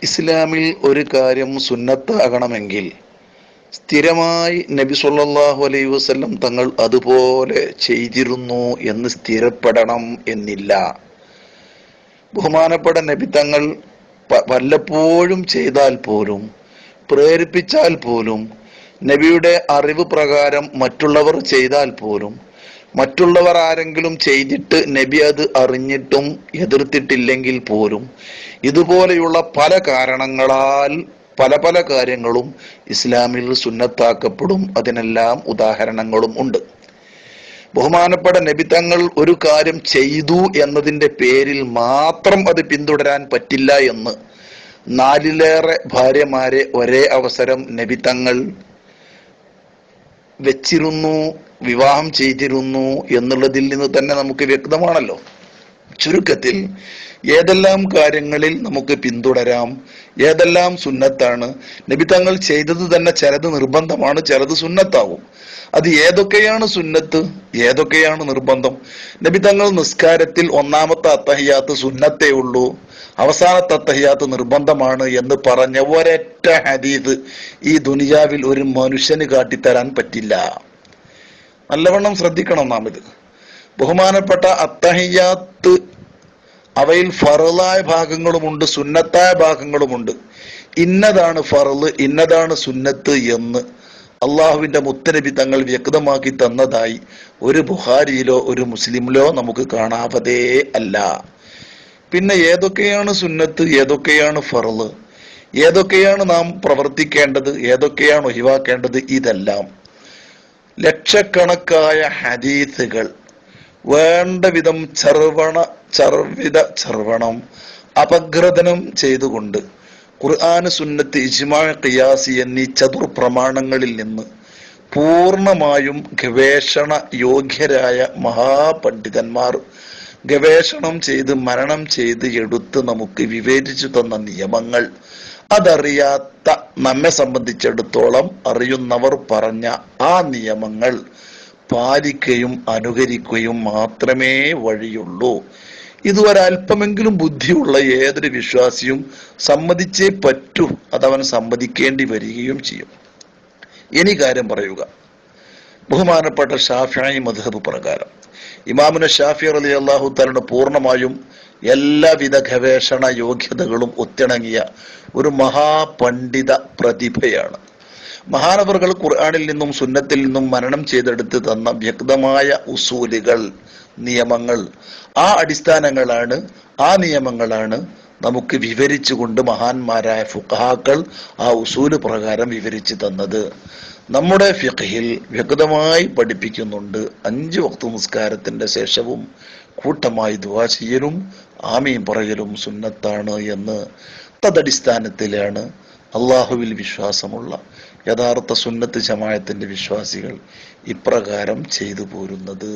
ഇസ്ലാമിൽ ഒരു കാര്യം സുന്നത്താകണമെങ്കിൽ സ്ഥിരമായി നബി സല്ലല്ലാഹു അലൈഹി വസല്ലം തങ്ങൾ അതുപോലെ ചെയ്തിരുന്നു എന്ന് സ്ഥിരപ്പെടണം എന്നില്ല. ബഹുമാനപ്പെട്ട നബി തങ്ങൾ വല്ലപ്പോഴും ചെയ്താൽ പോലും, പ്രേരിപ്പിച്ചാൽ പോലും, നബിയുടെ അറിവ് പ്രകാരം മറ്റുള്ളവർ ചെയ്താൽ പോലും, മറ്റുള്ളവർ ആരെങ്കിലും ചെയ്തിട്ട് നബി അത് അറിഞ്ഞിട്ടും എതിർത്തിട്ടില്ലെങ്കിൽ പോലും, ഇതുപോലെയുള്ള പല കാരണങ്ങളാൽ പല കാര്യങ്ങളും ഇസ്ലാമിൽ സുന്നത്താക്കപ്പെടും. അതിനെല്ലാം ഉദാഹരണങ്ങളും ഉണ്ട്. ബഹുമാനപ്പെട്ട നബി തങ്ങൾ ഒരു കാര്യം ചെയ്തു എന്നതിൻ്റെ പേരിൽ മാത്രം അത് പിന്തുടരാൻ പറ്റില്ല എന്ന് 4-ലേറെ ഭാര്യമാരെ ഒരേ അവസരം നബി തങ്ങൾ വെച്ചിരുന്നു, വിവാഹം ചെയ്തിരുന്നു എന്നുള്ളതിൽ നിന്ന് തന്നെ നമുക്ക് വ്യക്തമാണല്ലോ. ചുരുക്കത്തിൽ ഏതെല്ലാം കാര്യങ്ങളിൽ നമുക്ക് പിന്തുടരാം, ഏതെല്ലാം സുന്നത്താണ്, നബി തങ്ങൾ ചെയ്തത് തന്നെ ചിലത് നിർബന്ധമാണ്, ചിലത് സുന്നത്താവും. അത് ഏതൊക്കെയാണ് സുന്നത്ത്, ഏതൊക്കെയാണ് നിർബന്ധം? നബി തങ്ങൾ നിസ്കാരത്തിൽ ഒന്നാമത്തെ അത്തഹിയാത്ത് സുന്നത്തേ ഉള്ളൂ, അവസാനത്തെ അത്തഹിയാത്ത് നിർബന്ധമാണ് എന്ന് പറഞ്ഞ ഒരൊറ്റ ഹദീസ് ഈ ദുനിയാവിൽ ഒരു മനുഷ്യന് കാട്ടിത്തരാൻ പറ്റില്ല. നല്ലവണ്ണം ശ്രദ്ധിക്കണം നാം ഇത്. ബഹുമാനപ്പെട്ട അത്തഹിയാത്ത് അവയിൽ ഫറലായ ഭാഗങ്ങളുമുണ്ട്, സുന്നത്തായ ഭാഗങ്ങളുമുണ്ട്. ഇന്നതാണ് ഫറല്, ഇന്നതാണ് സുന്നത്ത് എന്ന് അള്ളാഹുവിന്റെ മുത്തനബി തങ്ങൾ വ്യക്തമാക്കി തന്നതായി ഒരു ബുഖാരിയിലോ ഒരു മുസ്ലിമിലോ നമുക്ക് കാണാവതേ അല്ല. പിന്നെ ഏതൊക്കെയാണ് സുന്നത്ത്, ഏതൊക്കെയാണ് ഫറല്, ഏതൊക്കെയാണ് നാം പ്രവർത്തിക്കേണ്ടത്, ഏതൊക്കെയാണ് ഒഴിവാക്കേണ്ടത്, ഇതെല്ലാം ലക്ഷക്കണക്കായ ഹദീസുകൾ വേണ്ട വിധം ചർവണം അപഗ്രഥനം ചെയ്തുകൊണ്ട് ഖുർആൻ, സുന്നത്ത്, ഇജ്മാ, ഖിയാസ് എന്നീ ചതുർ പ്രമാണങ്ങളിൽ നിന്ന് പൂർണ്ണമായും ഗവേഷണ യോഗ്യരായ മഹാപണ്ഡിതന്മാർ ഗവേഷണം ചെയ്ത് മനനം ചെയ്ത് എടുത്ത് നമുക്ക് വിവരിച്ചു തന്ന നിയമങ്ങൾ, അതറിയാത്ത നമ്മെ സംബന്ധിച്ചിടത്തോളം അറിയുന്നവർ പറഞ്ഞ ആ നിയമങ്ങൾ പാലിക്കുകയും അനുകരിക്കുകയും മാത്രമേ വഴിയുള്ളൂ. ഇതൊരൽപ്പമെങ്കിലും ബുദ്ധിയുള്ള ഏതൊരു വിശ്വാസിയും സമ്മതിച്ചേ പറ്റൂ. അതവൻ സമ്മതിക്കേണ്ടി വരികയും ചെയ്യും. ഇനി കാര്യം പറയുക. ബഹുമാനപ്പെട്ട ഷാഫിഈ മദ്ഹബ് പ്രകാരം ഇമാമുന ഷാഫിഈ റളിയല്ലാഹു തആല പൂർണ്ണമായും എല്ലാവിധ ഗവേഷണ യോഗ്യതകളും ഒത്തിണങ്ങിയ ഒരു മഹാപണ്ഡിത പ്രതിഭയാണ്. മഹാനവറുകൾ ഖുർആനിൽ നിന്നും സുന്നത്തിൽ നിന്നും മനനം ചെയ്തെടുത്ത് തന്ന വ്യക്തമായ ഉസൂലുകൾ, നിയമങ്ങൾ, ആ അടിസ്ഥാനങ്ങളാണ്, ആ നിയമങ്ങളാണ് നമുക്ക് വിവരിച്ചുകൊണ്ട് മഹാന്മാരായ ഫുഖഹാക്കൾ ആ ഉസൂല് പ്രകാരം വിവരിച്ചു തന്നത്. നമ്മുടെ ഫിഖ്ഹിൽ വ്യക്തമായി പഠിപ്പിക്കുന്നുണ്ട്, 5 വക്ത് നിസ്കാരത്തിന്റെ ശേഷവും കൂട്ടമായി ദുആ ചെയ്യലും ആമീൻ പറയലും സുന്നത്താണ് എന്ന്. തദടിസ്ഥാനത്തിലാണ് അള്ളാഹുവിൽ വിശ്വാസമുള്ള യഥാർത്ഥ സുന്നത്ത് ജമാഅത്തിന്റെ വിശ്വാസികൾ ഇപ്രകാരം ചെയ്തു പോരുന്നത്.